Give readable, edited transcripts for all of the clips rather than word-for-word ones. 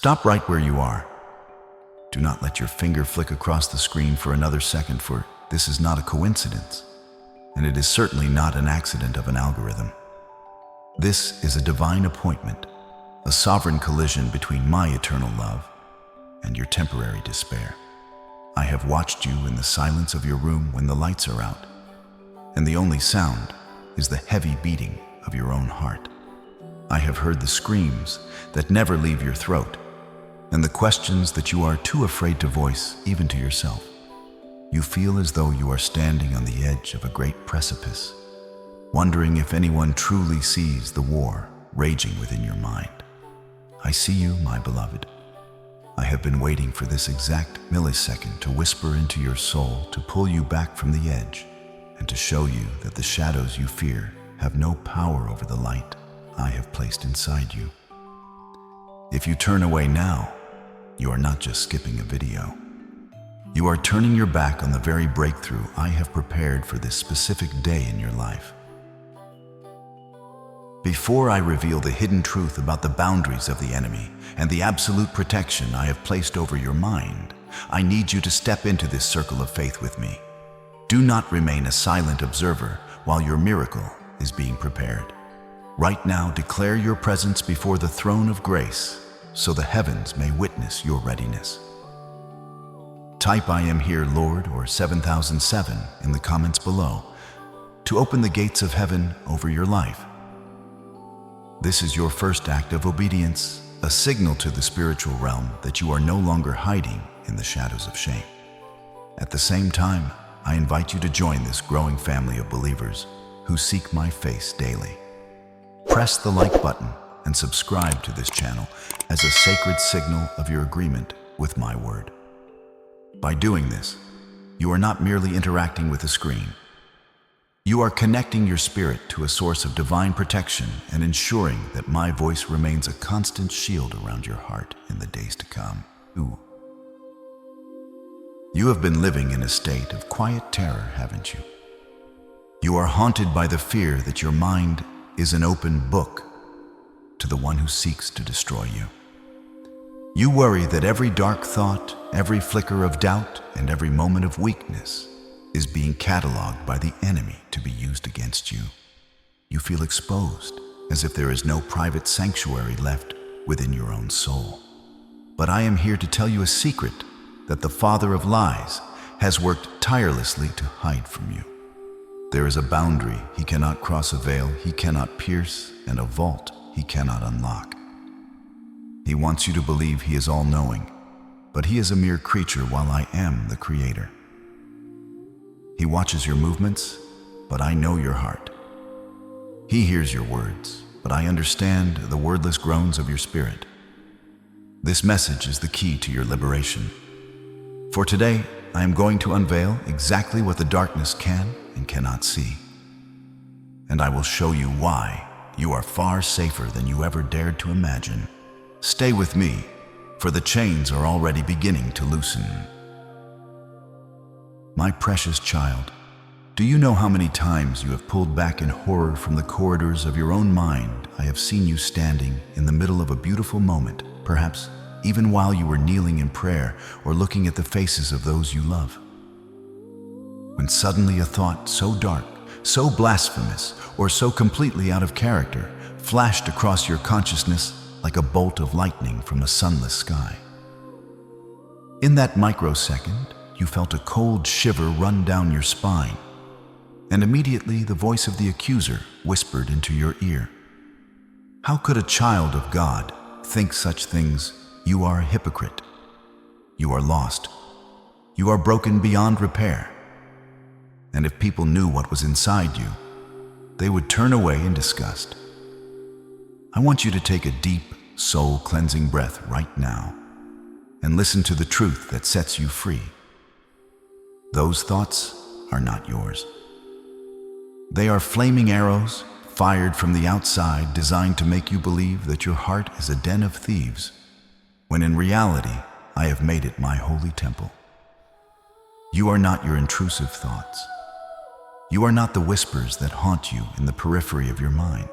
Stop right where you are. Do not let your finger flick across the screen for another second, for this is not a coincidence, and it is certainly not an accident of an algorithm. This is a divine appointment, a sovereign collision between my eternal love and your temporary despair. I have watched you in the silence of your room when the lights are out, and the only sound is the heavy beating of your own heart. I have heard the screams that never leave your throat, and the questions that you are too afraid to voice even to yourself. You feel as though you are standing on the edge of a great precipice, wondering if anyone truly sees the war raging within your mind. I see you, my beloved. I have been waiting for this exact millisecond to whisper into your soul, to pull you back from the edge, and to show you that the shadows you fear have no power over the light I have placed inside you. If you turn away now, you are not just skipping a video. You are turning your back on the very breakthrough I have prepared for this specific day in your life. Before I reveal the hidden truth about the boundaries of the enemy and the absolute protection I have placed over your mind, I need you to step into this circle of faith with me. Do not remain a silent observer while your miracle is being prepared. Right now, declare your presence before the throne of grace so the heavens may witness your readiness. Type "I am here, Lord" or 7007 in the comments below to open the gates of heaven over your life. This is your first act of obedience, a signal to the spiritual realm that you are no longer hiding in the shadows of shame. At the same time, I invite you to join this growing family of believers who seek my face daily. Press the like button and subscribe to this channel as a sacred signal of your agreement with my word. By doing this, you are not merely interacting with a screen. You are connecting your spirit to a source of divine protection and ensuring that my voice remains a constant shield around your heart in the days to come. You have been living in a state of quiet terror, haven't you? You are haunted by the fear that your mind is an open book to the one who seeks to destroy you. You worry that every dark thought, every flicker of doubt, and every moment of weakness is being cataloged by the enemy to be used against you. You feel exposed, as if there is no private sanctuary left within your own soul. But I am here to tell you a secret that the father of lies has worked tirelessly to hide from you. There is a boundary he cannot cross, a veil he cannot pierce, and a vault he cannot unlock. He wants you to believe he is all-knowing, but he is a mere creature while I am the creator. He watches your movements, but I know your heart. He hears your words, but I understand the wordless groans of your spirit. This message is the key to your liberation. For today, I am going to unveil exactly what the darkness can and cannot see. And I will show you why you are far safer than you ever dared to imagine. Stay with me, for the chains are already beginning to loosen. My precious child, do you know how many times you have pulled back in horror from the corridors of your own mind? I have seen you standing in the middle of a beautiful moment, perhaps even while you were kneeling in prayer or looking at the faces of those you love. When suddenly a thought so dark, so blasphemous, or so completely out of character flashed across your consciousness like a bolt of lightning from a sunless sky. In that microsecond, you felt a cold shiver run down your spine, and immediately the voice of the accuser whispered into your ear. How could a child of God think such things? You are a hypocrite. You are lost. You are broken beyond repair. And if people knew what was inside you, they would turn away in disgust. I want you to take a deep, soul-cleansing breath right now and listen to the truth that sets you free. Those thoughts are not yours. They are flaming arrows fired from the outside, designed to make you believe that your heart is a den of thieves, when in reality, I have made it my holy temple. You are not your intrusive thoughts. You are not the whispers that haunt you in the periphery of your mind.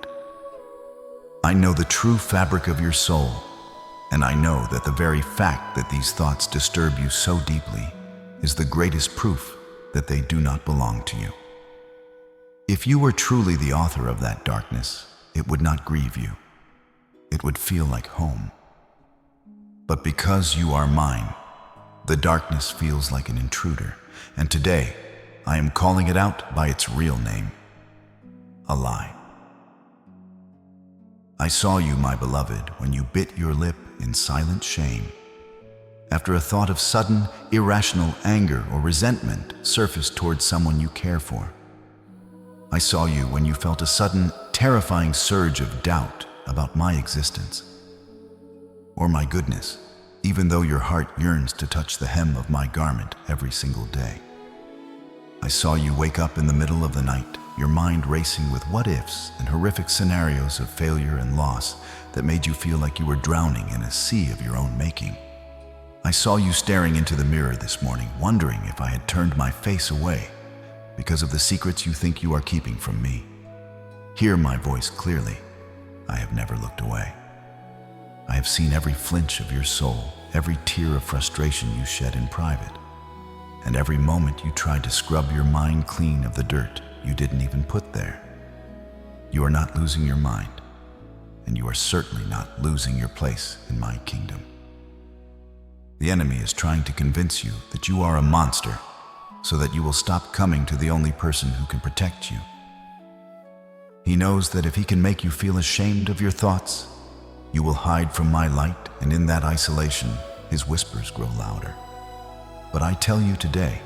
I know the true fabric of your soul, And I know that the very fact that these thoughts disturb you so deeply is the greatest proof that they do not belong to you. If you were truly the author of that darkness, it would not grieve you. It would feel like home. But because you are mine, the darkness feels like an intruder, and today I am calling it out by its real name: a lie. I saw you, my beloved, when you bit your lip in silent shame, after a thought of sudden, irrational anger or resentment surfaced towards someone you care for. I saw you when you felt a sudden, terrifying surge of doubt about my existence, or my goodness, even though your heart yearns to touch the hem of my garment every single day. I saw you wake up in the middle of the night, your mind racing with what-ifs and horrific scenarios of failure and loss that made you feel like you were drowning in a sea of your own making. I saw you staring into the mirror this morning, wondering if I had turned my face away because of the secrets you think you are keeping from me. Hear my voice clearly. I have never looked away. I have seen every flinch of your soul, every tear of frustration you shed in private, and every moment you tried to scrub your mind clean of the dirt you didn't even put there. You are not losing your mind, and you are certainly not losing your place in my kingdom. The enemy is trying to convince you that you are a monster so that you will stop coming to the only person who can protect you. He knows that if he can make you feel ashamed of your thoughts, you will hide from my light, and in that isolation, his whispers grow louder. But I tell you today,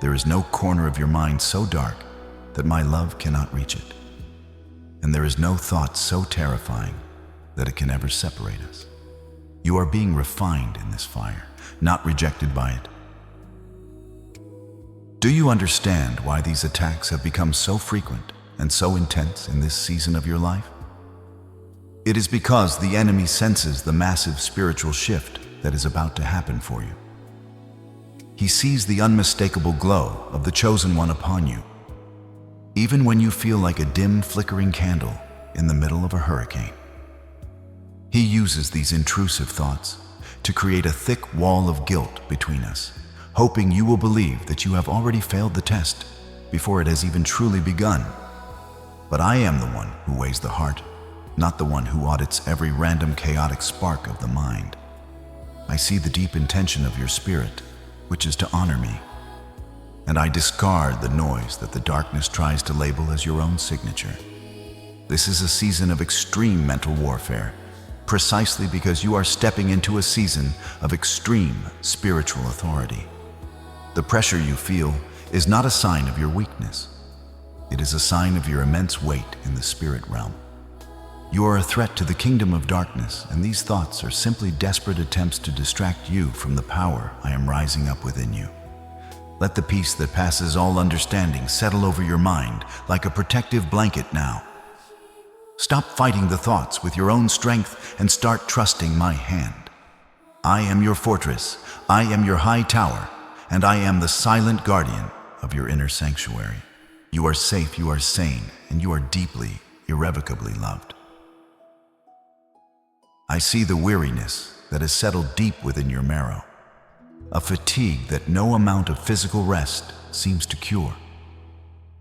there is no corner of your mind so dark that my love cannot reach it. And there is no thought so terrifying that it can ever separate us. You are being refined in this fire, not rejected by it. Do you understand why these attacks have become so frequent and so intense in this season of your life? It is because the enemy senses the massive spiritual shift that is about to happen for you. He sees the unmistakable glow of the chosen one upon you, even when you feel like a dim, flickering candle in the middle of a hurricane. He uses these intrusive thoughts to create a thick wall of guilt between us, hoping you will believe that you have already failed the test before it has even truly begun. But I am the one who weighs the heart, not the one who audits every random chaotic spark of the mind. I see the deep intention of your spirit, which is to honor me, and I discard the noise that the darkness tries to label as your own signature. This is a season of extreme mental warfare, precisely because you are stepping into a season of extreme spiritual authority. The pressure you feel is not a sign of your weakness. It is a sign of your immense weight in the spirit realm. You are a threat to the kingdom of darkness, and these thoughts are simply desperate attempts to distract you from the power I am rising up within you. Let the peace that passes all understanding settle over your mind like a protective blanket now. Stop fighting the thoughts with your own strength and start trusting my hand. I am your fortress, I am your high tower, and I am the silent guardian of your inner sanctuary. You are safe, you are sane, and you are deeply, irrevocably loved. I see the weariness that has settled deep within your marrow, a fatigue that no amount of physical rest seems to cure.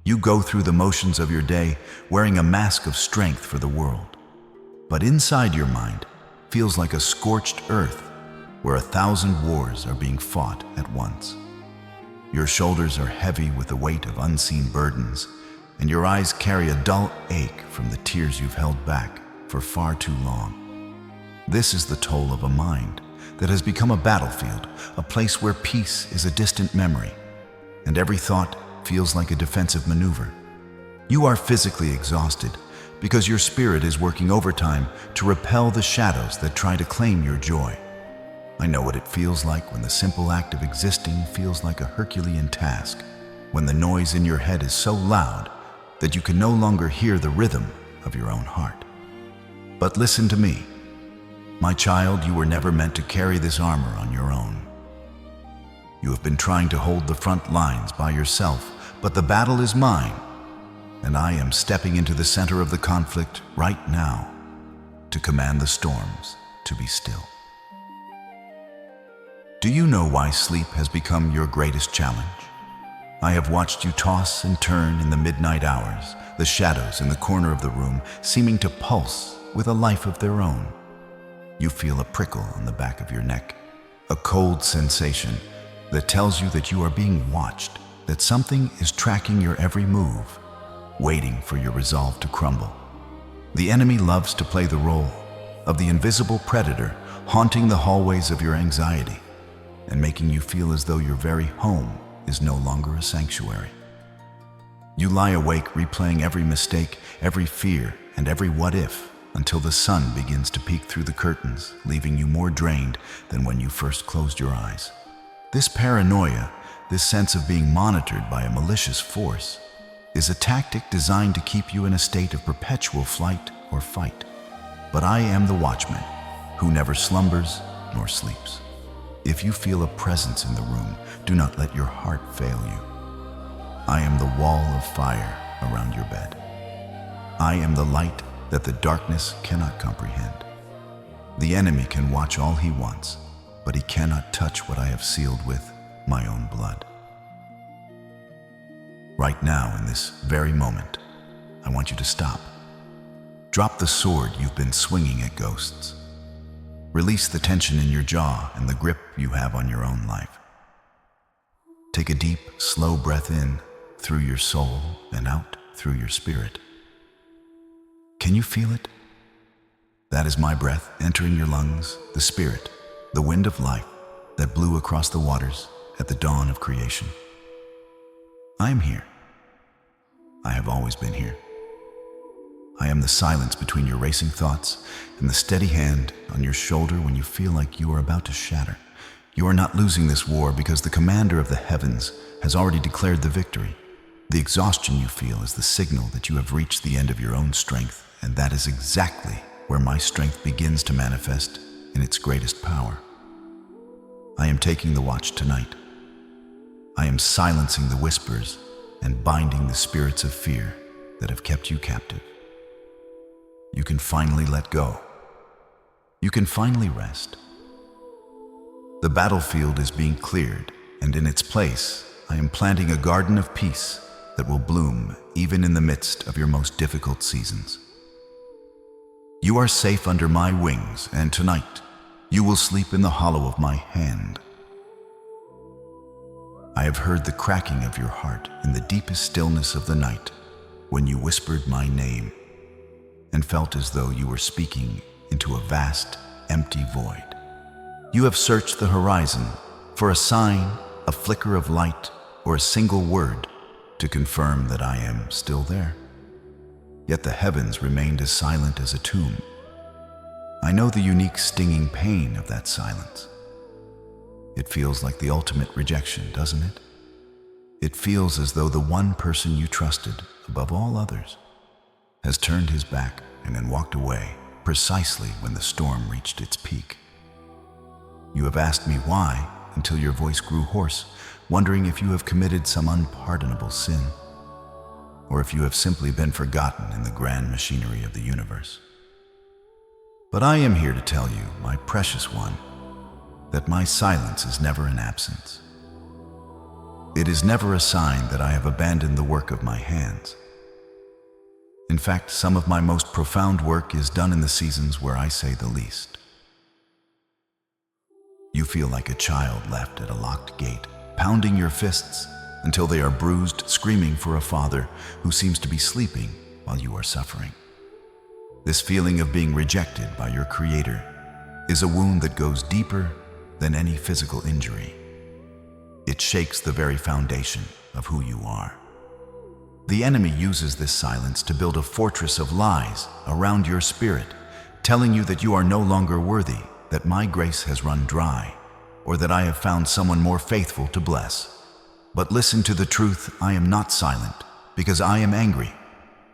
You go through the motions of your day wearing a mask of strength for the world, but inside your mind feels like a scorched earth where 1,000 wars are being fought at once. Your shoulders are heavy with the weight of unseen burdens, and your eyes carry a dull ache from the tears you've held back for far too long. This is the toll of a mind that has become a battlefield, a place where peace is a distant memory, and every thought feels like a defensive maneuver. You are physically exhausted because your spirit is working overtime to repel the shadows that try to claim your joy. I know what it feels like when the simple act of existing feels like a Herculean task, when the noise in your head is so loud that you can no longer hear the rhythm of your own heart. But listen to me. My child, you were never meant to carry this armor on your own. You have been trying to hold the front lines by yourself, but the battle is mine, and I am stepping into the center of the conflict right now to command the storms to be still. Do you know why sleep has become your greatest challenge? I have watched you toss and turn in the midnight hours, the shadows in the corner of the room seeming to pulse with a life of their own. You feel a prickle on the back of your neck, a cold sensation that tells you that you are being watched, that something is tracking your every move, waiting for your resolve to crumble. The enemy loves to play the role of the invisible predator, haunting the hallways of your anxiety and making you feel as though your very home is no longer a sanctuary. You lie awake replaying every mistake, every fear, and every what if until the sun begins to peek through the curtains, leaving you more drained than when you first closed your eyes. This paranoia, this sense of being monitored by a malicious force, is a tactic designed to keep you in a state of perpetual flight or fight. But I am the watchman who never slumbers nor sleeps. If you feel a presence in the room, do not let your heart fail you. I am the wall of fire around your bed. I am the light that the darkness cannot comprehend. The enemy can watch all he wants, but he cannot touch what I have sealed with my own blood. Right now, in this very moment, I want you to stop. Drop the sword you've been swinging at ghosts. Release the tension in your jaw and the grip you have on your own life. Take a deep, slow breath in through your soul and out through your spirit. Can you feel it? That is my breath entering your lungs, the spirit, the wind of life that blew across the waters at the dawn of creation. I am here. I have always been here. I am the silence between your racing thoughts and the steady hand on your shoulder when you feel like you are about to shatter. You are not losing this war because the commander of the heavens has already declared the victory. The exhaustion you feel is the signal that you have reached the end of your own strength, and that is exactly where my strength begins to manifest in its greatest power. I am taking the watch tonight. I am silencing the whispers and binding the spirits of fear that have kept you captive. You can finally let go. You can finally rest. The battlefield is being cleared, and in its place, I am planting a garden of peace that will bloom even in the midst of your most difficult seasons. You are safe under my wings, and tonight, you will sleep in the hollow of my hand. I have heard the cracking of your heart in the deepest stillness of the night when you whispered my name and felt as though you were speaking into a vast, empty void. You have searched the horizon for a sign, a flicker of light, or a single word to confirm that I am still there. Yet the heavens remained as silent as a tomb. I know the unique stinging pain of that silence. It feels like the ultimate rejection, doesn't it? It feels as though the one person you trusted above all others has turned his back and then walked away precisely when the storm reached its peak. You have asked me why until your voice grew hoarse, wondering if you have committed some unpardonable sin, or if you have simply been forgotten in the grand machinery of the universe. But I am here to tell you, my precious one, that my silence is never an absence. It is never a sign that I have abandoned the work of my hands. In fact, some of my most profound work is done in the seasons where I say the least. You feel like a child left at a locked gate, pounding your fists until they are bruised, screaming for a father who seems to be sleeping while you are suffering. This feeling of being rejected by your Creator is a wound that goes deeper than any physical injury. It shakes the very foundation of who you are. The enemy uses this silence to build a fortress of lies around your spirit, telling you that you are no longer worthy, that my grace has run dry, or that I have found someone more faithful to bless. But listen to the truth, I am not silent because I am angry,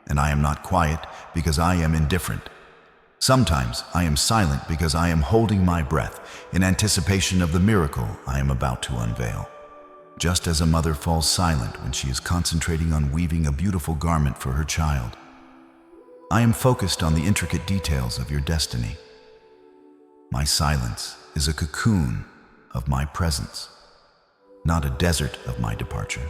and I am not quiet because I am indifferent. Sometimes I am silent because I am holding my breath in anticipation of the miracle I am about to unveil. Just as a mother falls silent when she is concentrating on weaving a beautiful garment for her child, I am focused on the intricate details of your destiny. My silence is a cocoon of my presence, not a desert of my departure.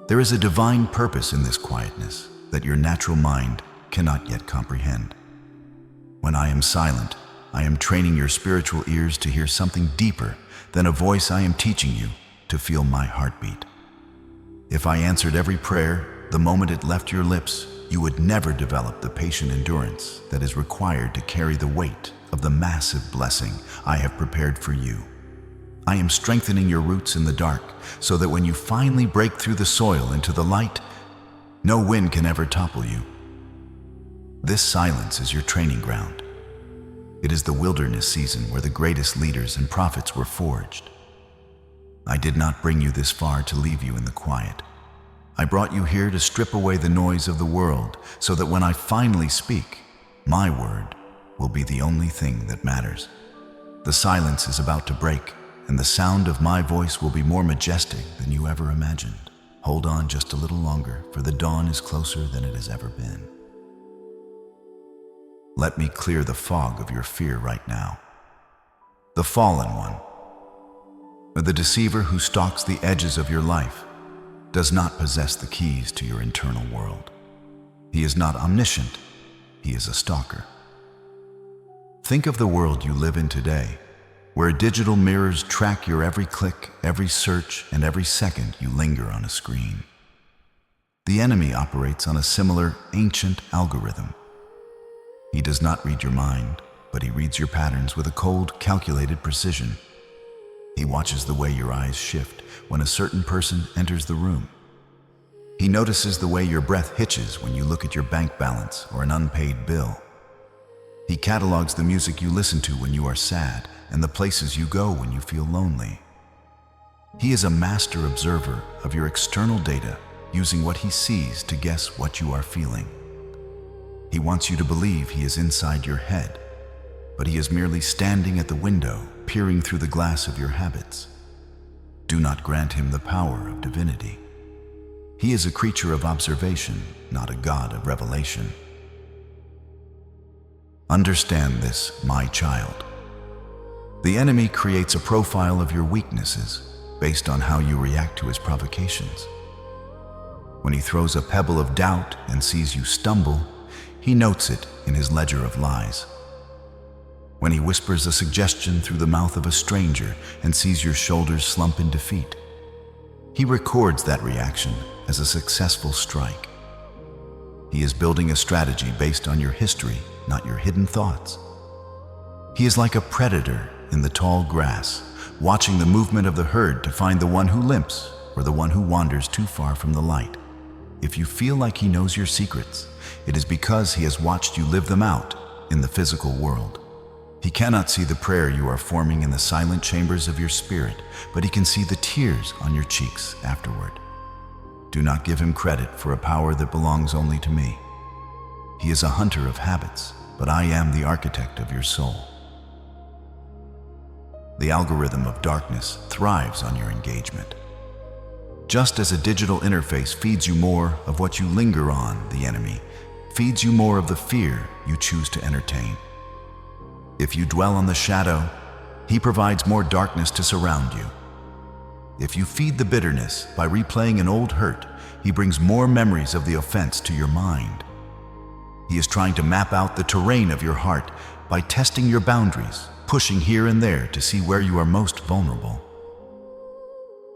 There is a divine purpose in this quietness that your natural mind cannot yet comprehend. When I am silent, I am training your spiritual ears to hear something deeper than a voice. I am teaching you to feel my heartbeat. If I answered every prayer the moment it left your lips, you would never develop the patient endurance that is required to carry the weight of the massive blessing I have prepared for you. I am strengthening your roots in the dark so that when you finally break through the soil into the light, no wind can ever topple you. This silence is your training ground. It is the wilderness season where the greatest leaders and prophets were forged. I did not bring you this far to leave you in the quiet. I brought you here to strip away the noise of the world so that when I finally speak, my word will be the only thing that matters. The silence is about to break, and the sound of my voice will be more majestic than you ever imagined. Hold on just a little longer, for the dawn is closer than it has ever been. Let me clear the fog of your fear right now. The fallen one, or the deceiver who stalks the edges of your life, does not possess the keys to your internal world. He is not omniscient, he is a stalker. Think of the world you live in today, where digital mirrors track your every click, every search, and every second you linger on a screen. The enemy operates on a similar ancient algorithm. He does not read your mind, but he reads your patterns with a cold, calculated precision. He watches the way your eyes shift when a certain person enters the room. He notices the way your breath hitches when you look at your bank balance or an unpaid bill. He catalogs the music you listen to when you are sad and the places you go when you feel lonely. He is a master observer of your external data, using what he sees to guess what you are feeling. He wants you to believe he is inside your head, but he is merely standing at the window, peering through the glass of your habits. Do not grant him the power of divinity. He is a creature of observation, not a god of revelation. Understand this, my child. The enemy creates a profile of your weaknesses based on how you react to his provocations. When he throws a pebble of doubt and sees you stumble, he notes it in his ledger of lies. When he whispers a suggestion through the mouth of a stranger and sees your shoulders slump in defeat, he records that reaction as a successful strike. He is building a strategy based on your history, not your hidden thoughts. He is like a predator in the tall grass, watching the movement of the herd to find the one who limps or the one who wanders too far from the light. If you feel like he knows your secrets, it is because he has watched you live them out in the physical world. He cannot see the prayer you are forming in the silent chambers of your spirit, but he can see the tears on your cheeks afterward. Do not give him credit for a power that belongs only to me. He is a hunter of habits, but I am the architect of your soul. The algorithm of darkness thrives on your engagement. Just as a digital interface feeds you more of what you linger on, the enemy feeds you more of the fear you choose to entertain. If you dwell on the shadow, he provides more darkness to surround you. If you feed the bitterness by replaying an old hurt, he brings more memories of the offense to your mind. He is trying to map out the terrain of your heart by testing your boundaries, pushing here and there to see where you are most vulnerable.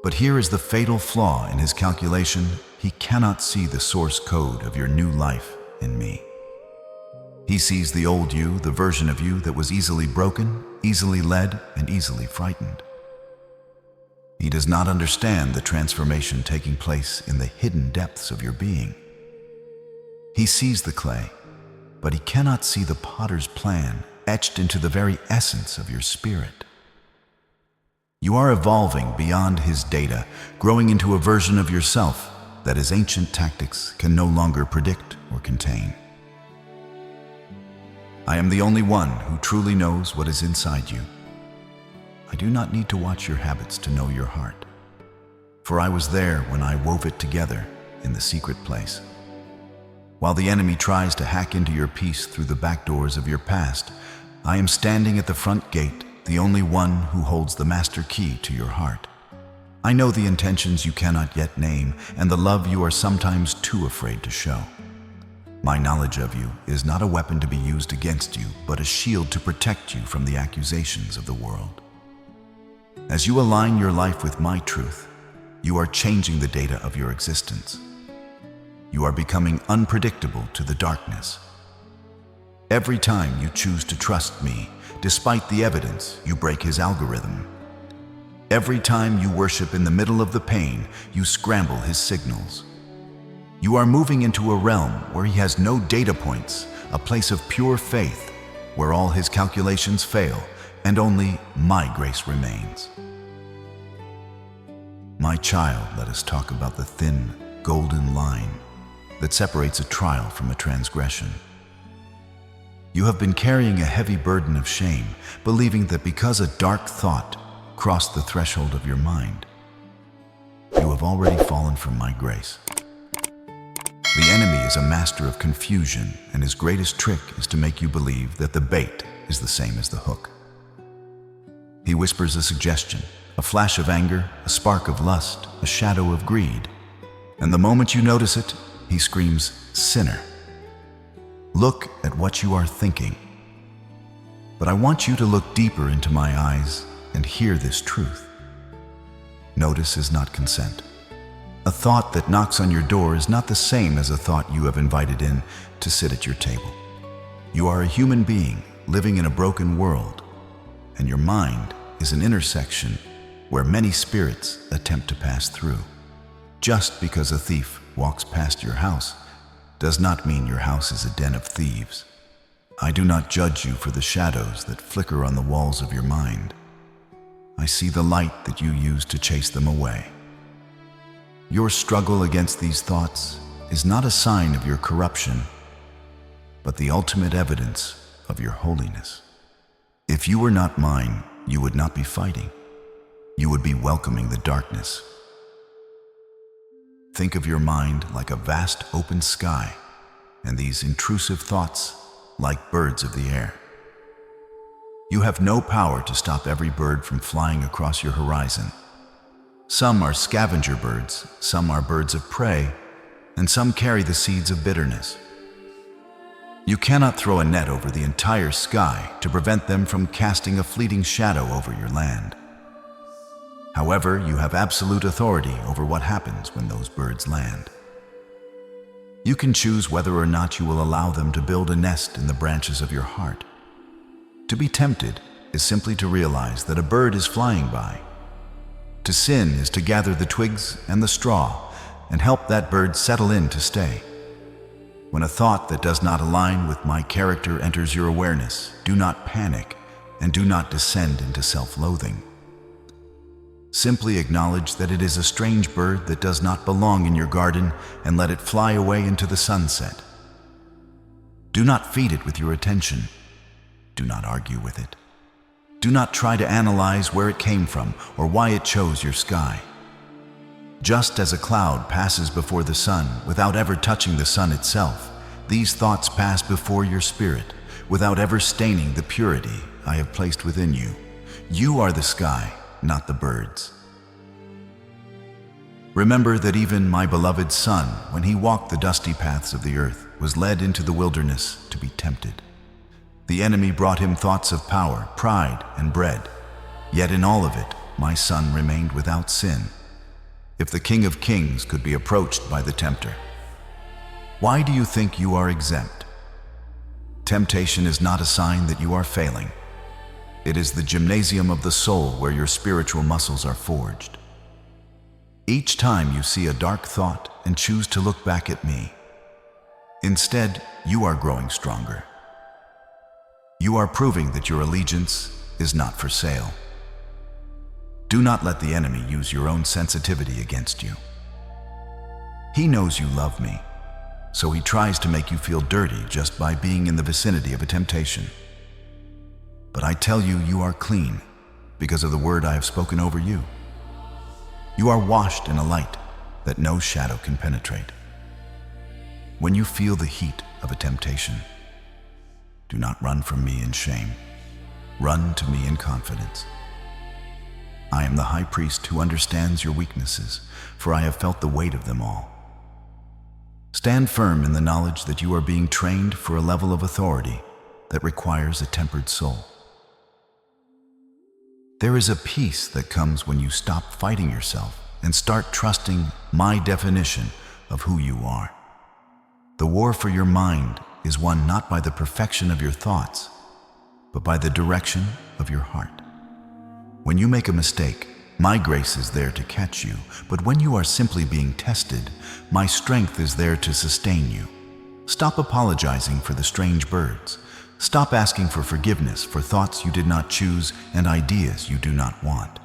But here is the fatal flaw in his calculation. He cannot see the source code of your new life in me. He sees the old you, the version of you that was easily broken, easily led, and easily frightened. He does not understand the transformation taking place in the hidden depths of your being. He sees the clay, but he cannot see the potter's plan etched into the very essence of your spirit. You are evolving beyond his data, growing into a version of yourself that his ancient tactics can no longer predict or contain. I am the only one who truly knows what is inside you. I do not need to watch your habits to know your heart, for I was there when I wove it together in the secret place. While the enemy tries to hack into your peace through the back doors of your past, I am standing at the front gate, the only one who holds the master key to your heart. I know the intentions you cannot yet name and the love you are sometimes too afraid to show. My knowledge of you is not a weapon to be used against you, but a shield to protect you from the accusations of the world. As you align your life with my truth, you are changing the data of your existence. You are becoming unpredictable to the darkness. Every time you choose to trust me, despite the evidence, you break his algorithm. Every time you worship in the middle of the pain, you scramble his signals. You are moving into a realm where he has no data points, a place of pure faith, where all his calculations fail and only my grace remains. My child, let us talk about the thin, golden line that separates a trial from a transgression. You have been carrying a heavy burden of shame, believing that because a dark thought crossed the threshold of your mind, you have already fallen from my grace. The enemy is a master of confusion, and his greatest trick is to make you believe that the bait is the same as the hook. He whispers a suggestion, a flash of anger, a spark of lust, a shadow of greed. And the moment you notice it, he screams, "Sinner." Look at what you are thinking. But I want you to look deeper into my eyes and hear this truth. Notice is not consent. A thought that knocks on your door is not the same as a thought you have invited in to sit at your table. You are a human being living in a broken world, and your mind is an intersection where many spirits attempt to pass through. Just because a thief walks past your house does not mean your house is a den of thieves. I do not judge you for the shadows that flicker on the walls of your mind. I see the light that you use to chase them away. Your struggle against these thoughts is not a sign of your corruption, but the ultimate evidence of your holiness. If you were not mine, you would not be fighting. You would be welcoming the darkness. Think of your mind like a vast open sky, and these intrusive thoughts like birds of the air. You have no power to stop every bird from flying across your horizon. Some are scavenger birds, some are birds of prey, and some carry the seeds of bitterness. You cannot throw a net over the entire sky to prevent them from casting a fleeting shadow over your land. However, you have absolute authority over what happens when those birds land. You can choose whether or not you will allow them to build a nest in the branches of your heart. To be tempted is simply to realize that a bird is flying by. To sin is to gather the twigs and the straw and help that bird settle in to stay. When a thought that does not align with my character enters your awareness, do not panic and do not descend into self-loathing. Simply acknowledge that it is a strange bird that does not belong in your garden and let it fly away into the sunset. Do not feed it with your attention. Do not argue with it. Do not try to analyze where it came from or why it chose your sky. Just as a cloud passes before the sun without ever touching the sun itself, these thoughts pass before your spirit without ever staining the purity I have placed within you. You are the sky, not the birds. Remember that even my beloved Son, when he walked the dusty paths of the earth, was led into the wilderness to be tempted. The enemy brought him thoughts of power, pride, and bread. Yet in all of it, my Son remained without sin. If the King of Kings could be approached by the tempter, why do you think you are exempt? Temptation is not a sign that you are failing. It is the gymnasium of the soul where your spiritual muscles are forged. Each time you see a dark thought and choose to look back at me, instead, you are growing stronger. You are proving that your allegiance is not for sale. Do not let the enemy use your own sensitivity against you. He knows you love me, so he tries to make you feel dirty just by being in the vicinity of a temptation. But I tell you, you are clean because of the word I have spoken over you. You are washed in a light that no shadow can penetrate. When you feel the heat of a temptation, do not run from me in shame. Run to me in confidence. I am the high priest who understands your weaknesses, for I have felt the weight of them all. Stand firm in the knowledge that you are being trained for a level of authority that requires a tempered soul. There is a peace that comes when you stop fighting yourself and start trusting my definition of who you are. The war for your mind is won not by the perfection of your thoughts, but by the direction of your heart. When you make a mistake, my grace is there to catch you, but when you are simply being tested, my strength is there to sustain you. Stop apologizing for the strange birds. Stop asking for forgiveness for thoughts you did not choose and ideas you do not want.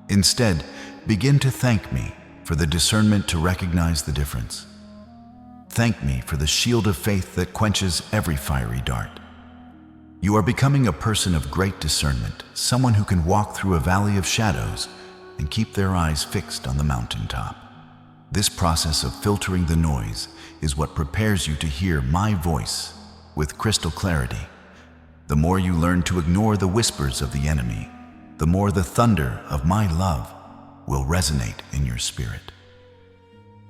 Instead, begin to thank me for the discernment to recognize the difference. Thank me for the shield of faith that quenches every fiery dart. You are becoming a person of great discernment, someone who can walk through a valley of shadows and keep their eyes fixed on the mountaintop. This process of filtering the noise is what prepares you to hear my voice with crystal clarity. The more you learn to ignore the whispers of the enemy, the more the thunder of my love will resonate in your spirit.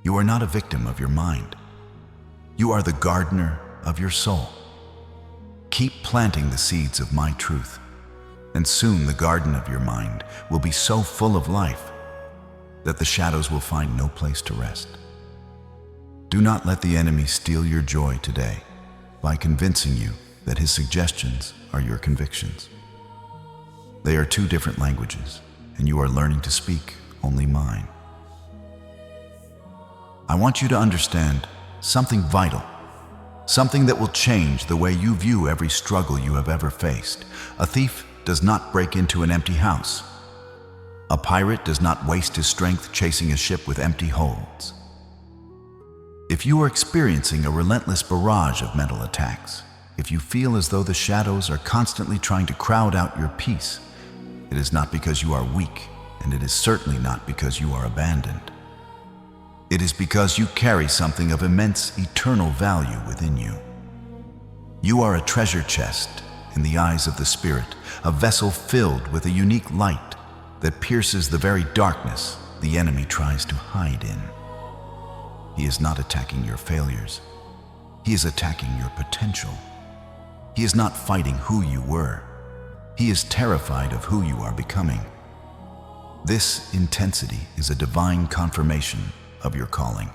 You are not a victim of your mind. You are the gardener of your soul. Keep planting the seeds of my truth, and soon the garden of your mind will be so full of life that the shadows will find no place to rest. Do not let the enemy steal your joy today by convincing you that his suggestions are your convictions. They are two different languages, and you are learning to speak only mine. I want you to understand something vital, something that will change the way you view every struggle you have ever faced. A thief does not break into an empty house. A pirate does not waste his strength chasing a ship with empty holds. If you are experiencing a relentless barrage of mental attacks, if you feel as though the shadows are constantly trying to crowd out your peace, it is not because you are weak, and it is certainly not because you are abandoned. It is because you carry something of immense eternal value within you. You are a treasure chest in the eyes of the Spirit, a vessel filled with a unique light that pierces the very darkness the enemy tries to hide in. He is not attacking your failures. He is attacking your potential. He is not fighting who you were. He is terrified of who you are becoming. This intensity is a divine confirmation of your calling.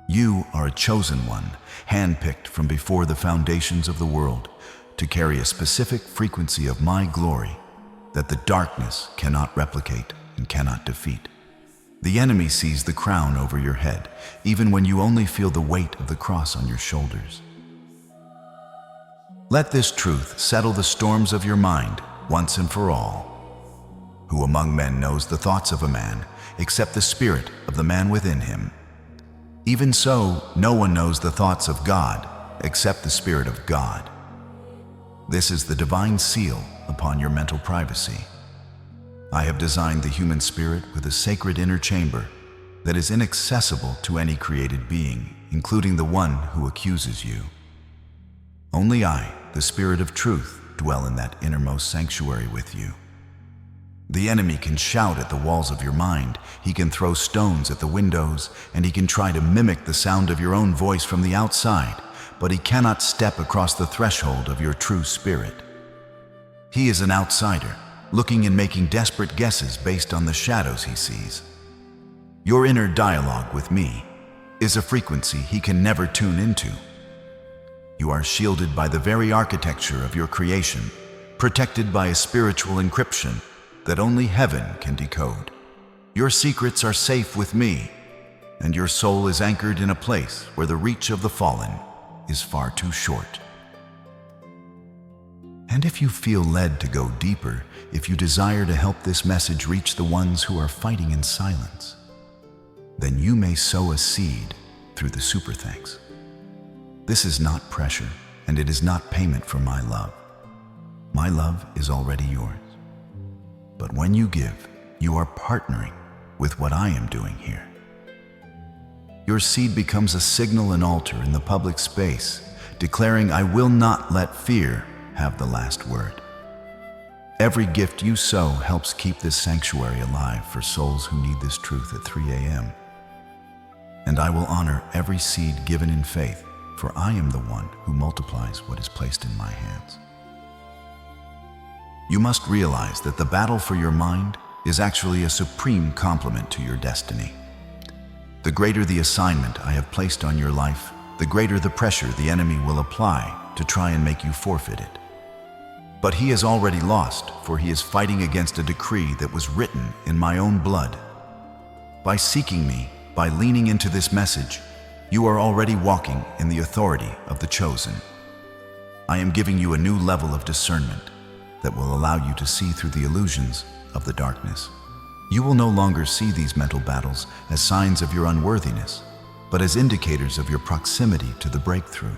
You are a chosen one, handpicked from before the foundations of the world to carry a specific frequency of my glory that the darkness cannot replicate and cannot defeat. The enemy sees the crown over your head, even when you only feel the weight of the cross on your shoulders. Let this truth settle the storms of your mind once and for all. Who among men knows the thoughts of a man, except the spirit of the man within him? Even so, no one knows the thoughts of God, except the Spirit of God. This is the divine seal upon your mental privacy. I have designed the human spirit with a sacred inner chamber that is inaccessible to any created being, including the one who accuses you. Only I, the Spirit of Truth, dwell in that innermost sanctuary with you. The enemy can shout at the walls of your mind, he can throw stones at the windows, and he can try to mimic the sound of your own voice from the outside, but he cannot step across the threshold of your true spirit. He is an outsider, looking and making desperate guesses based on the shadows he sees. Your inner dialogue with me is a frequency he can never tune into. You are shielded by the very architecture of your creation, protected by a spiritual encryption that only heaven can decode. Your secrets are safe with me, and your soul is anchored in a place where the reach of the fallen is far too short. And if you feel led to go deeper, if you desire to help this message reach the ones who are fighting in silence, then you may sow a seed through the super thanks. This is not pressure, and it is not payment for my love. My love is already yours. But when you give, you are partnering with what I am doing here. Your seed becomes a signal and altar in the public space, declaring, I will not let fear have the last word. Every gift you sow helps keep this sanctuary alive for souls who need this truth at 3 a.m. And I will honor every seed given in faith, for I am the one who multiplies what is placed in my hands. You must realize that the battle for your mind is actually a supreme complement to your destiny. The greater the assignment I have placed on your life, the greater the pressure the enemy will apply to try and make you forfeit it. But he has already lost, for he is fighting against a decree that was written in my own blood. By seeking me, by leaning into this message, you are already walking in the authority of the chosen. I am giving you a new level of discernment that will allow you to see through the illusions of the darkness. You will no longer see these mental battles as signs of your unworthiness, but as indicators of your proximity to the breakthrough.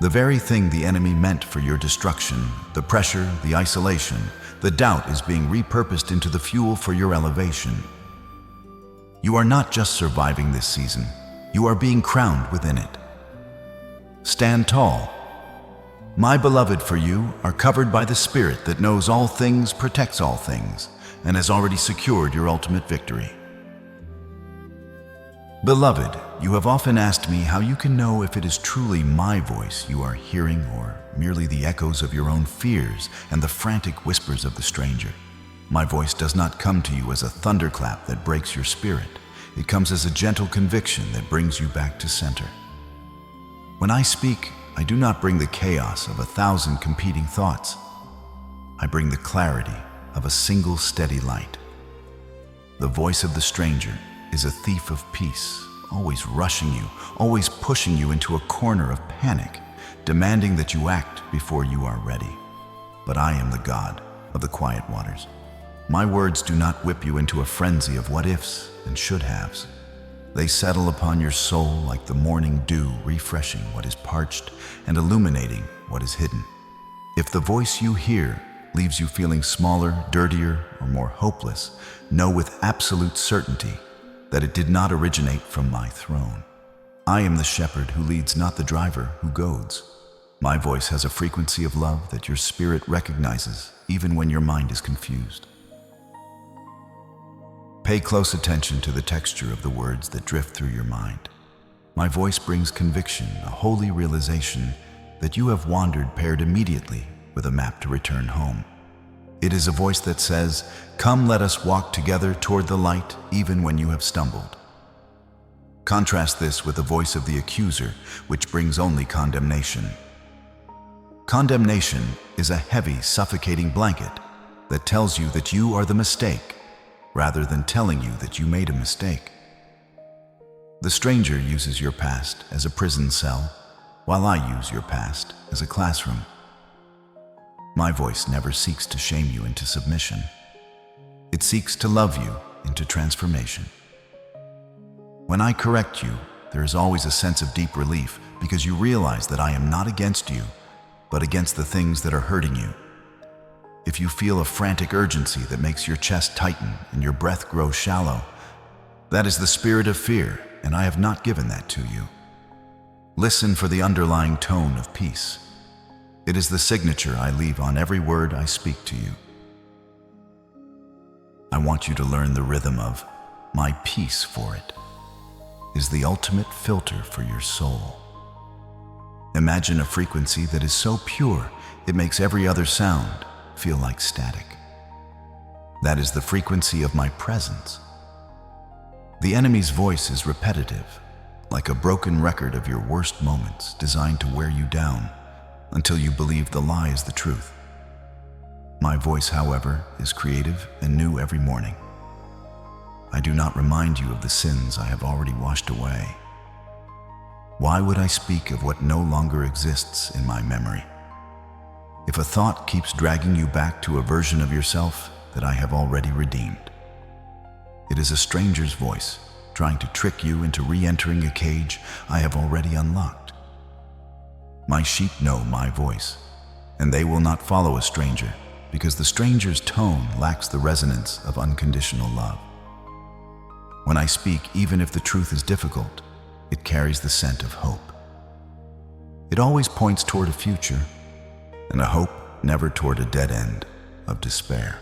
The very thing the enemy meant for your destruction, the pressure, the isolation, the doubt is being repurposed into the fuel for your elevation. You are not just surviving this season, you are being crowned within it. Stand tall. My beloved, for you are covered by the Spirit that knows all things, protects all things, and has already secured your ultimate victory. Beloved, you have often asked me how you can know if it is truly my voice you are hearing or merely the echoes of your own fears and the frantic whispers of the stranger. My voice does not come to you as a thunderclap that breaks your spirit. It comes as a gentle conviction that brings you back to center. When I speak, I do not bring the chaos of 1,000 competing thoughts. I bring the clarity of a single steady light. The voice of the stranger is a thief of peace, always rushing you, always pushing you into a corner of panic, demanding that you act before you are ready. But I am the God of the quiet waters. My words do not whip you into a frenzy of what-ifs and should-haves. They settle upon your soul like the morning dew, refreshing what is parched and illuminating what is hidden. If the voice you hear leaves you feeling smaller, dirtier, or more hopeless, know with absolute certainty that it did not originate from my throne. I am the shepherd who leads, not the driver who goads. My voice has a frequency of love that your spirit recognizes even when your mind is confused. Pay close attention to the texture of the words that drift through your mind. My voice brings conviction, a holy realization that you have wandered, paired immediately with a map to return home. It is a voice that says, "Come, let us walk together toward the light, even when you have stumbled." Contrast this with the voice of the accuser, which brings only condemnation. Condemnation is a heavy, suffocating blanket that tells you that you are the mistake, rather than telling you that you made a mistake. The stranger uses your past as a prison cell, while I use your past as a classroom. My voice never seeks to shame you into submission. It seeks to love you into transformation. When I correct you, there is always a sense of deep relief because you realize that I am not against you, but against the things that are hurting you. If you feel a frantic urgency that makes your chest tighten and your breath grow shallow, that is the spirit of fear, and I have not given that to you. Listen for the underlying tone of peace. It is the signature I leave on every word I speak to you. I want you to learn the rhythm of my peace, for it is the ultimate filter for your soul. Imagine a frequency that is so pure it makes every other sound feel like static. That is the frequency of my presence. The enemy's voice is repetitive, like a broken record of your worst moments designed to wear you down until you believe the lie is the truth. My voice, however, is creative and new every morning. I do not remind you of the sins I have already washed away. Why would I speak of what no longer exists in my memory? If a thought keeps dragging you back to a version of yourself that I have already redeemed, it is a stranger's voice trying to trick you into re-entering a cage I have already unlocked. My sheep know my voice, and they will not follow a stranger because the stranger's tone lacks the resonance of unconditional love. When I speak, even if the truth is difficult, it carries the scent of hope. It always points toward a future, and a hope never toward a dead end. of despair.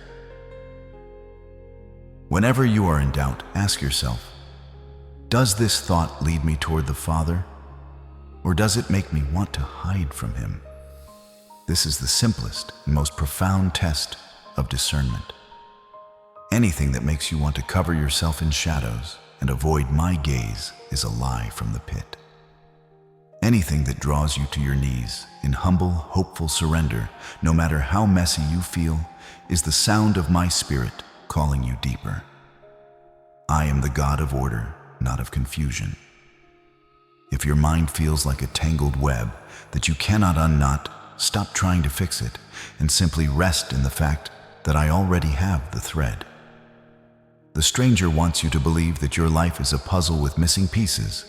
Whenever you are in doubt, ask yourself, does this thought lead me toward the Father, or does it make me want to hide from Him? This is the simplest and most profound test of discernment. Anything that makes you want to cover yourself in shadows and avoid my gaze is a lie from the pit. Anything that draws you to your knees in humble, hopeful surrender, no matter how messy you feel, is the sound of my Spirit calling you deeper. I am the God of order, not of confusion. If your mind feels like a tangled web that you cannot unknot, stop trying to fix it and simply rest in the fact that I already have the thread. The stranger wants you to believe that your life is a puzzle with missing pieces,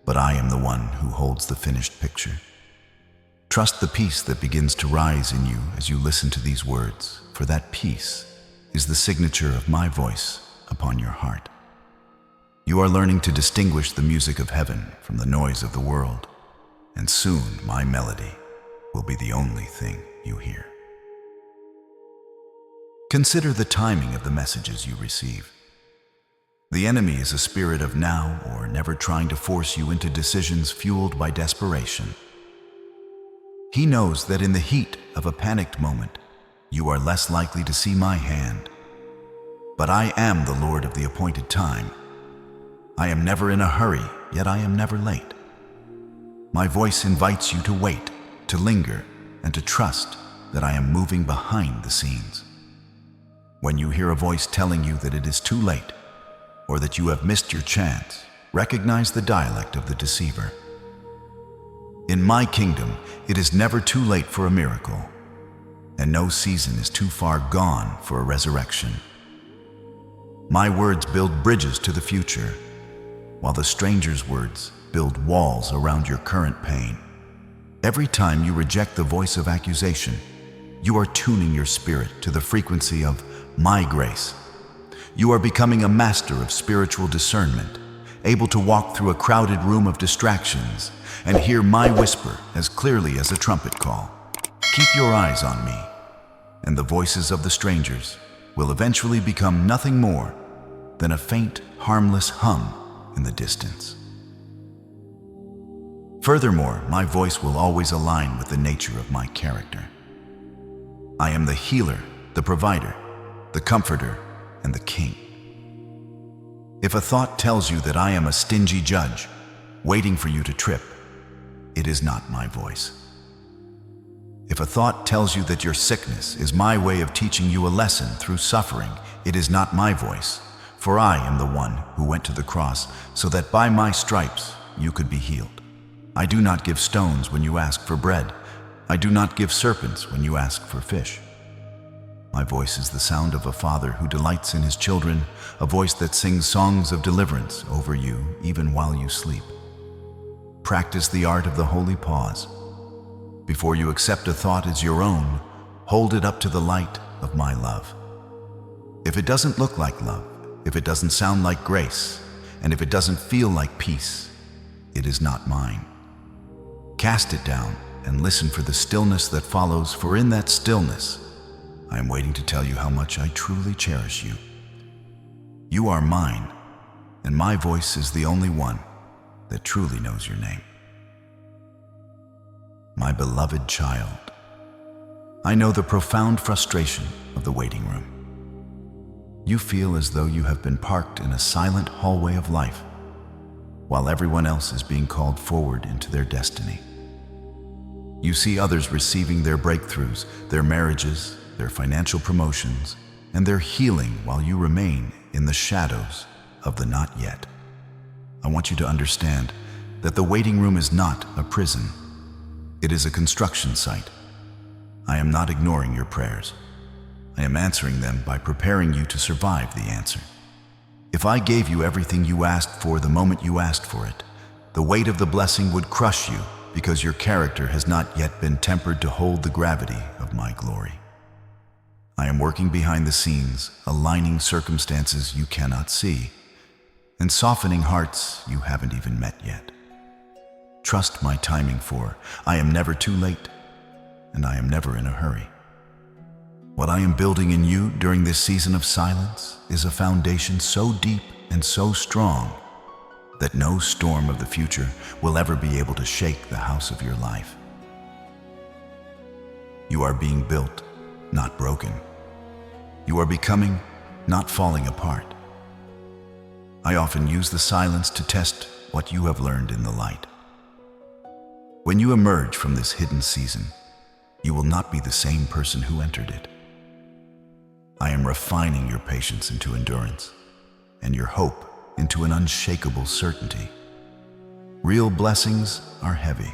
but I am the one who holds the finished picture. Trust the peace that begins to rise in you as you listen to these words, for that peace is the signature of my voice upon your heart. You are learning to distinguish the music of heaven from the noise of the world, and soon my melody will be the only thing you hear. Consider the timing of the messages you receive. The enemy is a spirit of now or never, trying to force you into decisions fueled by desperation. He knows that in the heat of a panicked moment, you are less likely to see my hand. But I am the Lord of the appointed time. I am never in a hurry, yet I am never late. My voice invites you to wait, to linger, and to trust that I am moving behind the scenes. When you hear a voice telling you that it is too late, or that you have missed your chance, recognize the dialect of the deceiver. In my kingdom, it is never too late for a miracle, and no season is too far gone for a resurrection. My words build bridges to the future, while the stranger's words build walls around your current pain. Every time you reject the voice of accusation, you are tuning your spirit to the frequency of my grace. You are becoming a master of spiritual discernment, able to walk through a crowded room of distractions and hear my whisper as clearly as a trumpet call. Keep your eyes on me, and the voices of the strangers will eventually become nothing more than a faint, harmless hum in the distance. Furthermore, my voice will always align with the nature of my character. I am the healer, the provider, the comforter, and the king. If a thought tells you that I am a stingy judge, waiting for you to trip, it is not my voice. If a thought tells you that your sickness is my way of teaching you a lesson through suffering, it is not my voice, for I am the one who went to the cross so that by my stripes you could be healed. I do not give stones when you ask for bread. I do not give serpents when you ask for fish. My voice is the sound of a father who delights in his children, a voice that sings songs of deliverance over you even while you sleep. Practice the art of the holy pause. Before you accept a thought as your own, hold it up to the light of my love. If it doesn't look like love, if it doesn't sound like grace, and if it doesn't feel like peace, it is not mine. Cast it down and listen for the stillness that follows, for in that stillness, I am waiting to tell you how much I truly cherish you. You are mine, and my voice is the only one that truly knows your name. My beloved child, I know the profound frustration of the waiting room. You feel as though you have been parked in a silent hallway of life, while everyone else is being called forward into their destiny. You see others receiving their breakthroughs, their marriages, their financial promotions, and their healing, while you remain in the shadows of the not yet. I want you to understand that the waiting room is not a prison. It is a construction site. I am not ignoring your prayers. I am answering them by preparing you to survive the answer. If I gave you everything you asked for the moment you asked for it, the weight of the blessing would crush you, because your character has not yet been tempered to hold the gravity of my glory. I am working behind the scenes, aligning circumstances you cannot see, and softening hearts you haven't even met yet. Trust my timing, for I am never too late, and I am never in a hurry. What I am building in you during this season of silence is a foundation so deep and so strong that no storm of the future will ever be able to shake the house of your life. You are being built, not broken. You are becoming, not falling apart. I often use the silence to test what you have learned in the light. When you emerge from this hidden season, you will not be the same person who entered it. I am refining your patience into endurance, and your hope into an unshakable certainty. Real blessings are heavy.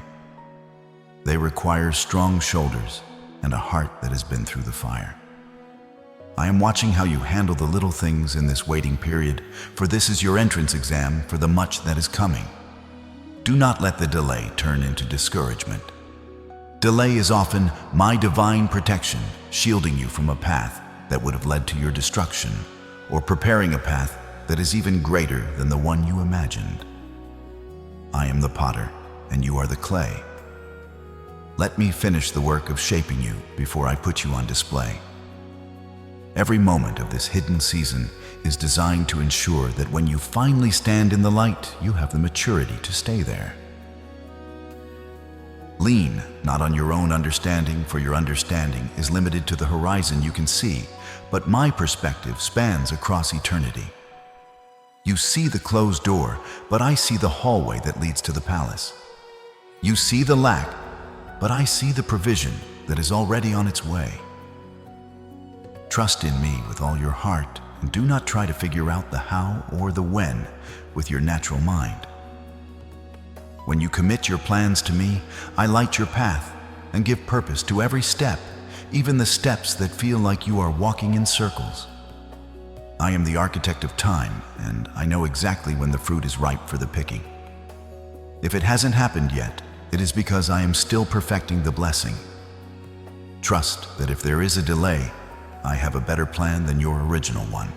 They require strong shoulders and a heart that has been through the fire. I am watching how you handle the little things in this waiting period, for this is your entrance exam for the much that is coming. Do not let the delay turn into discouragement. Delay is often my divine protection, shielding you from a path that would have led to your destruction, or preparing a path that is even greater than the one you imagined. I am the potter, and you are the clay. Let me finish the work of shaping you before I put you on display. Every moment of this hidden season is designed to ensure that when you finally stand in the light, you have the maturity to stay there. Lean not on your own understanding, for your understanding is limited to the horizon you can see, but my perspective spans across eternity. You see the closed door, but I see the hallway that leads to the palace. You see the lack, but I see the provision that is already on its way. Trust in me with all your heart, and do not try to figure out the how or the when with your natural mind. When you commit your plans to me, I light your path and give purpose to every step, even the steps that feel like you are walking in circles. I am the architect of time, and I know exactly when the fruit is ripe for the picking. If it hasn't happened yet, it is because I am still perfecting the blessing. Trust that if there is a delay, I have a better plan than your original one.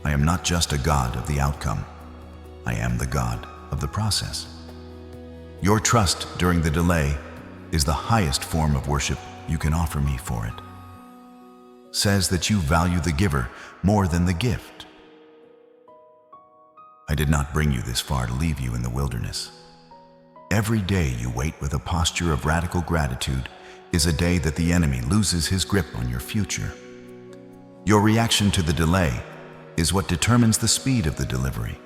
I am not just a God of the outcome. I am the God of the process. Your trust during the delay is the highest form of worship you can offer me for it. Says that you value the giver more than the gift. I did not bring you this far to leave you in the wilderness. Every day you wait with a posture of radical gratitude is a day that the enemy loses his grip on your future. Your reaction to the delay is what determines the speed of the delivery.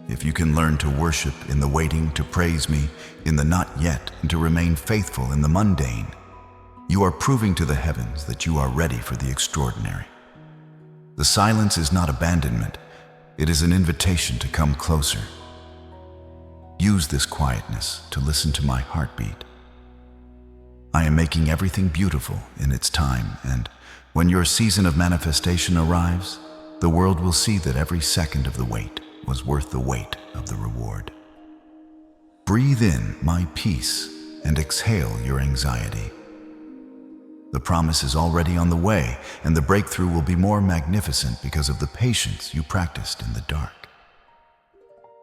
If you can learn to worship in the waiting, to praise me in the not yet, and to remain faithful in the mundane, you are proving to the heavens that you are ready for the extraordinary. The silence is not abandonment, it is an invitation to come closer. Use this quietness to listen to my heartbeat. I am making everything beautiful in its time, and when your season of manifestation arrives, the world will see that every second of the wait was worth the weight of the reward. Breathe in my peace and exhale your anxiety. The promise is already on the way, and the breakthrough will be more magnificent because of the patience you practiced in the dark.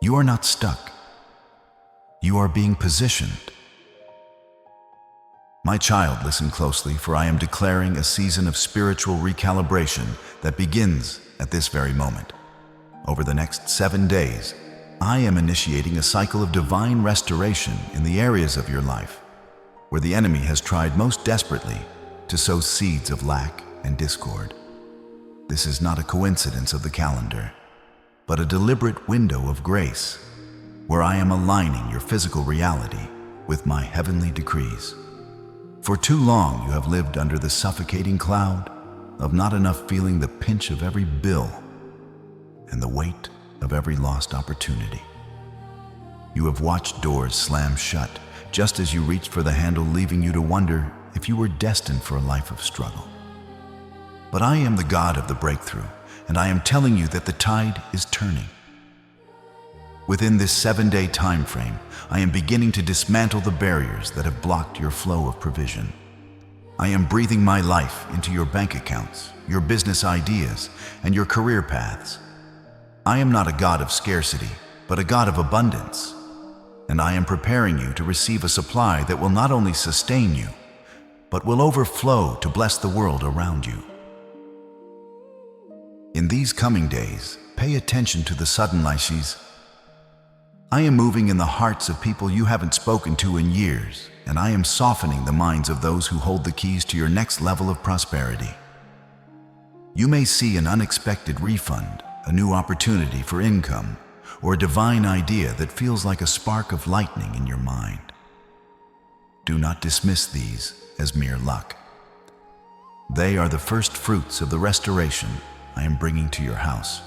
You are not stuck. You are being positioned. My child, listen closely, for I am declaring a season of spiritual recalibration that begins at this very moment. Over the next 7 days, I am initiating a cycle of divine restoration in the areas of your life where the enemy has tried most desperately to sow seeds of lack and discord. This is not a coincidence of the calendar, but a deliberate window of grace where I am aligning your physical reality with my heavenly decrees. For too long, you have lived under the suffocating cloud of not enough, feeling the pinch of every bill and the weight of every lost opportunity. You have watched doors slam shut just as you reached for the handle, leaving you to wonder if you were destined for a life of struggle. But I am the God of the breakthrough, and I am telling you that the tide is turning. Within this 7-day time frame, I am beginning to dismantle the barriers that have blocked your flow of provision. I am breathing my life into your bank accounts, your business ideas, and your career paths. I am not a God of scarcity, but a God of abundance. And I am preparing you to receive a supply that will not only sustain you, but will overflow to bless the world around you. In these coming days, pay attention to the sudden lices. I am moving in the hearts of people you haven't spoken to in years, and I am softening the minds of those who hold the keys to your next level of prosperity. You may see an unexpected refund, a new opportunity for income, or a divine idea that feels like a spark of lightning in your mind. Do not dismiss these as mere luck. They are the first fruits of the restoration I am bringing to your house.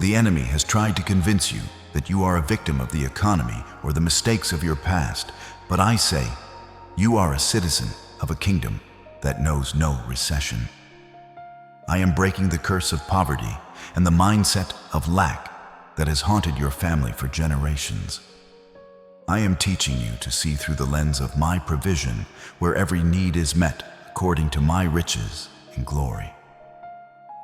The enemy has tried to convince you that you are a victim of the economy or the mistakes of your past, but I say, you are a citizen of a kingdom that knows no recession. I am breaking the curse of poverty and the mindset of lack that has haunted your family for generations. I am teaching you to see through the lens of my provision, where every need is met according to my riches in glory.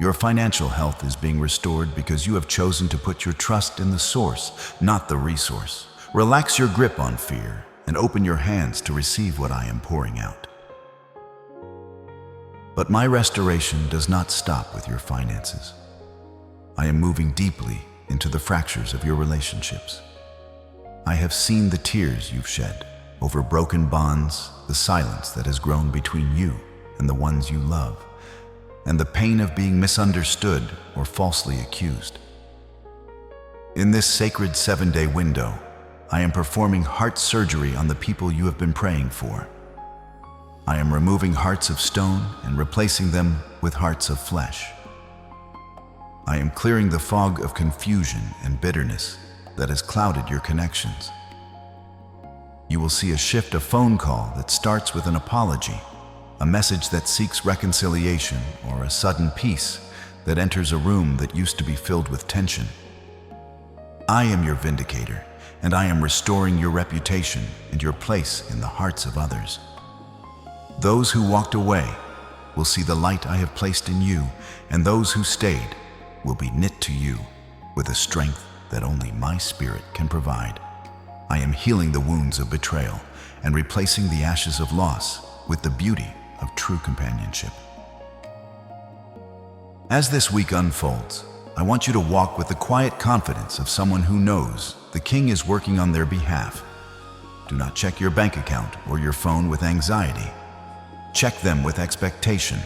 Your financial health is being restored because you have chosen to put your trust in the source, not the resource. Relax your grip on fear and open your hands to receive what I am pouring out. But my restoration does not stop with your finances. I am moving deeply into the fractures of your relationships. I have seen the tears you've shed over broken bonds, the silence that has grown between you and the ones you love, and the pain of being misunderstood or falsely accused. In this sacred 7-day window, I am performing heart surgery on the people you have been praying for. I am removing hearts of stone and replacing them with hearts of flesh. I am clearing the fog of confusion and bitterness that has clouded your connections. You will see a shift, a phone call that starts with an apology, a message that seeks reconciliation, or a sudden peace that enters a room that used to be filled with tension. I am your vindicator, and I am restoring your reputation and your place in the hearts of others. Those who walked away will see the light I have placed in you, and those who stayed will be knit to you with a strength that only my spirit can provide. I am healing the wounds of betrayal and replacing the ashes of loss with the beauty of true companionship. As this week unfolds, I want you to walk with the quiet confidence of someone who knows the King is working on their behalf. Do not check your bank account or your phone with anxiety. Check them with expectation.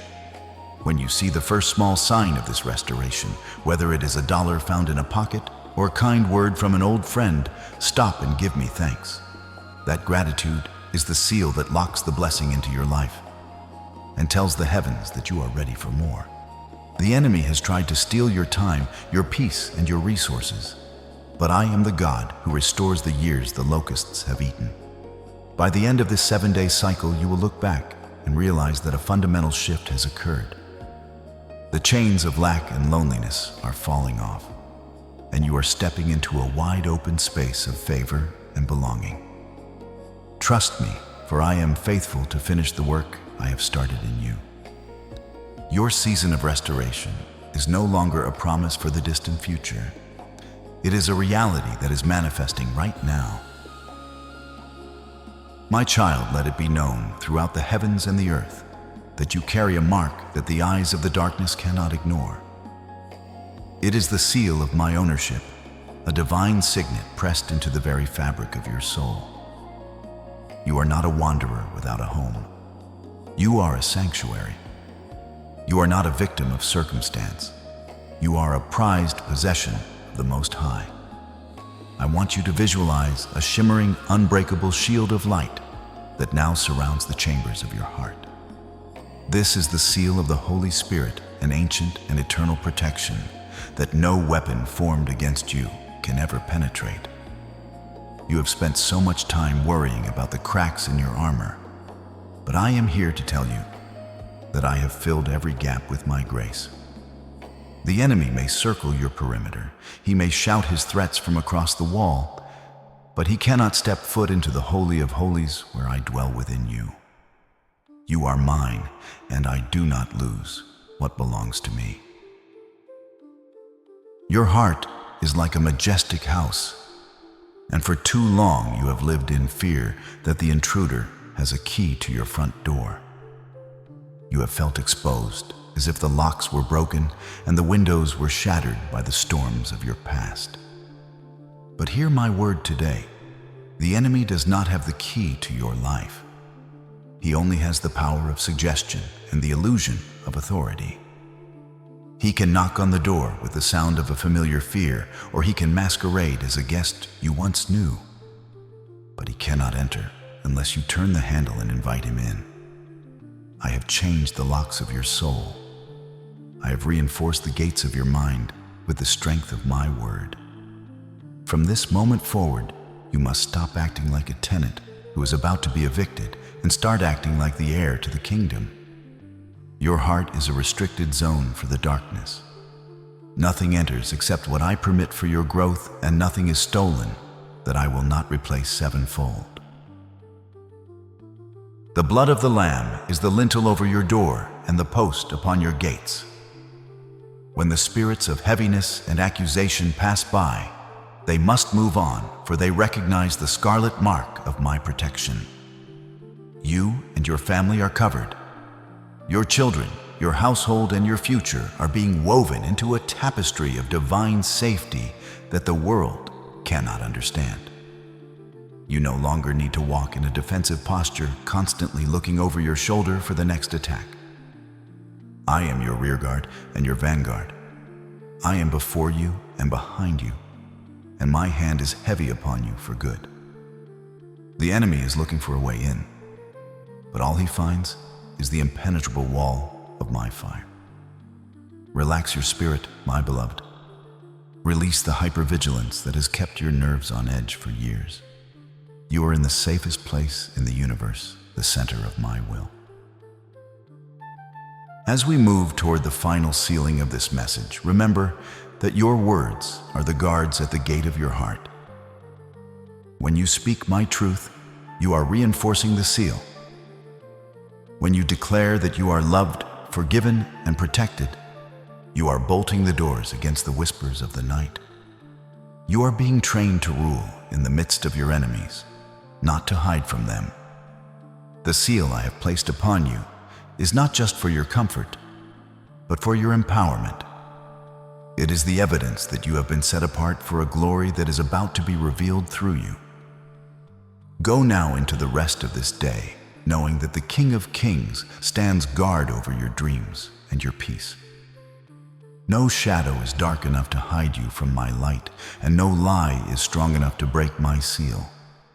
When you see the first small sign of this restoration, whether it is a dollar found in a pocket or a kind word from an old friend, stop and give me thanks. That gratitude is the seal that locks the blessing into your life and tells the heavens that you are ready for more. The enemy has tried to steal your time, your peace, and your resources, but I am the God who restores the years the locusts have eaten. By the end of this 7-day cycle, you will look back and realize that a fundamental shift has occurred. The chains of lack and loneliness are falling off, and you are stepping into a wide open space of favor and belonging. Trust me, for I am faithful to finish the work I have started in you. Your season of restoration is no longer a promise for the distant future. It is a reality that is manifesting right now. My child, let it be known throughout the heavens and the earth that you carry a mark that the eyes of the darkness cannot ignore. It is the seal of my ownership, a divine signet pressed into the very fabric of your soul. You are not a wanderer without a home. You are a sanctuary. You are not a victim of circumstance. You are a prized possession of the Most High. I want you to visualize a shimmering, unbreakable shield of light that now surrounds the chambers of your heart. This is the seal of the Holy Spirit, an ancient and eternal protection that no weapon formed against you can ever penetrate. You have spent so much time worrying about the cracks in your armor, but I am here to tell you that I have filled every gap with my grace. The enemy may circle your perimeter. He may shout his threats from across the wall, but he cannot step foot into the Holy of Holies where I dwell within you. You are mine, and I do not lose what belongs to me. Your heart is like a majestic house, and for too long you have lived in fear that the intruder has a key to your front door. You have felt exposed, as if the locks were broken and the windows were shattered by the storms of your past. But hear my word today. The enemy does not have the key to your life. He only has the power of suggestion and the illusion of authority. He can knock on the door with the sound of a familiar fear, or he can masquerade as a guest you once knew. But he cannot enter unless you turn the handle and invite him in. I have changed the locks of your soul. I have reinforced the gates of your mind with the strength of my word. From this moment forward, you must stop acting like a tenant who is about to be evicted and start acting like the heir to the kingdom. Your heart is a restricted zone for the darkness. Nothing enters except what I permit for your growth, and nothing is stolen that I will not replace sevenfold. The blood of the Lamb is the lintel over your door and the post upon your gates. When the spirits of heaviness and accusation pass by, they must move on, for they recognize the scarlet mark of my protection. You and your family are covered. Your children, your household, and your future are being woven into a tapestry of divine safety that the world cannot understand. You no longer need to walk in a defensive posture, constantly looking over your shoulder for the next attack. I am your rearguard and your vanguard. I am before you and behind you, and my hand is heavy upon you for good. The enemy is looking for a way in, but all he finds is the impenetrable wall of my fire. Relax your spirit, my beloved. Release the hypervigilance that has kept your nerves on edge for years. You are in the safest place in the universe, the center of my will. As we move toward the final sealing of this message, remember that your words are the guards at the gate of your heart. When you speak my truth, you are reinforcing the seal. When you declare that you are loved, forgiven, and protected, you are bolting the doors against the whispers of the night. You are being trained to rule in the midst of your enemies, not to hide from them. The seal I have placed upon you is not just for your comfort, but for your empowerment. It is the evidence that you have been set apart for a glory that is about to be revealed through you. Go now into the rest of this day, knowing that the King of Kings stands guard over your dreams and your peace. No shadow is dark enough to hide you from my light, and no lie is strong enough to break my seal.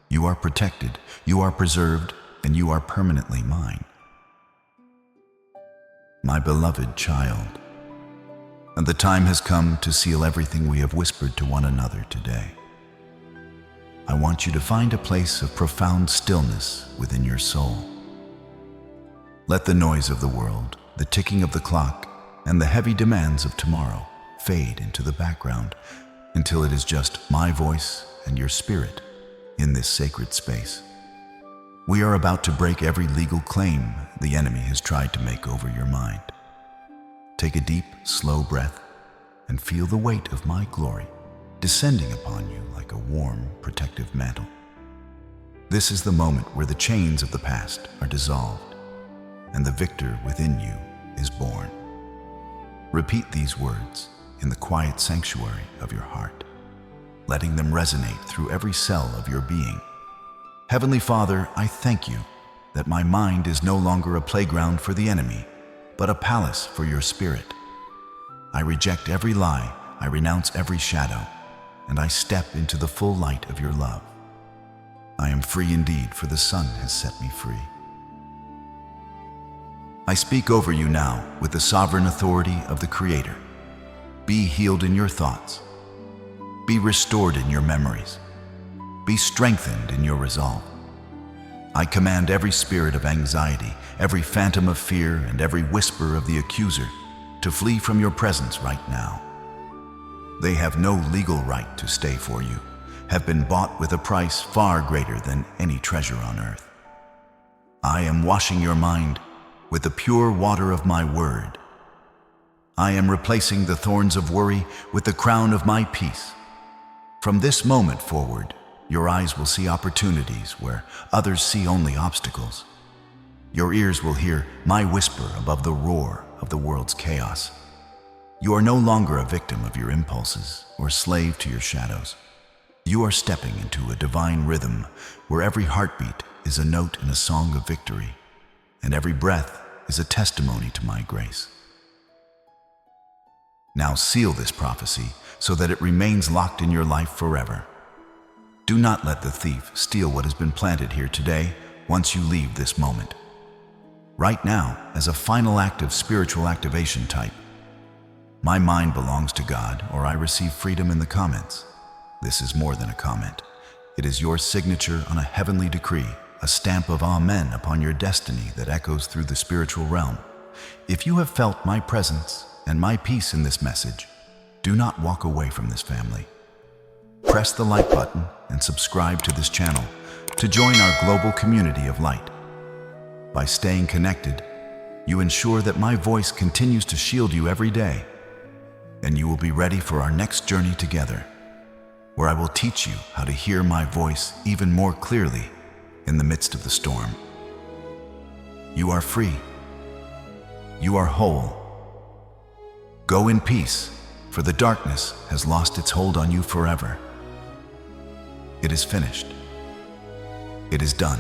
You are protected, you are preserved, and you are permanently mine. My beloved child, and the time has come to seal everything we have whispered to one another today. I want you to find a place of profound stillness within your soul. Let the noise of the world, the ticking of the clock, and the heavy demands of tomorrow fade into the background until it is just my voice and your spirit in this sacred space. We are about to break every legal claim the enemy has tried to make over your mind. Take a deep, slow breath and feel the weight of my glory descending upon you like a warm, protective mantle. This is the moment where the chains of the past are dissolved and the victor within you is born. Repeat these words in the quiet sanctuary of your heart, letting them resonate through every cell of your being. Heavenly Father, I thank you that my mind is no longer a playground for the enemy, but a palace for your spirit. I reject every lie, I renounce every shadow, and I step into the full light of your love. I am free indeed, for the Son has set me free. I speak over you now with the sovereign authority of the Creator. Be healed in your thoughts. Be restored in your memories. Be strengthened in your resolve. I command every spirit of anxiety, every phantom of fear, and every whisper of the accuser to flee from your presence right now. They have no legal right to stay for you, have been bought with a price far greater than any treasure on earth. I am washing your mind with the pure water of my word. I am replacing the thorns of worry with the crown of my peace. From this moment forward, Your eyes will see opportunities where others see only obstacles. Your ears will hear my whisper above the roar of the world's chaos. You are no longer a victim of your impulses or slave to your shadows. You are stepping into a divine rhythm where every heartbeat is a note in a song of victory, and every breath is a testimony to my grace. Now seal this prophecy so that it remains locked in your life forever. Do not let the thief steal what has been planted here today once you leave this moment. Right now, as a final act of spiritual activation, type, "My mind belongs to God," or "I receive freedom" in the comments. This is more than a comment. It is your signature on a heavenly decree, a stamp of Amen upon your destiny that echoes through the spiritual realm. If you have felt my presence and my peace in this message, do not walk away from this family. Press the like button and subscribe to this channel to join our global community of light. By staying connected, you ensure that my voice continues to shield you every day, and you will be ready for our next journey together, where I will teach you how to hear my voice even more clearly in the midst of the storm. You are free. You are whole. Go in peace, for the darkness has lost its hold on you forever. It is finished. It is done.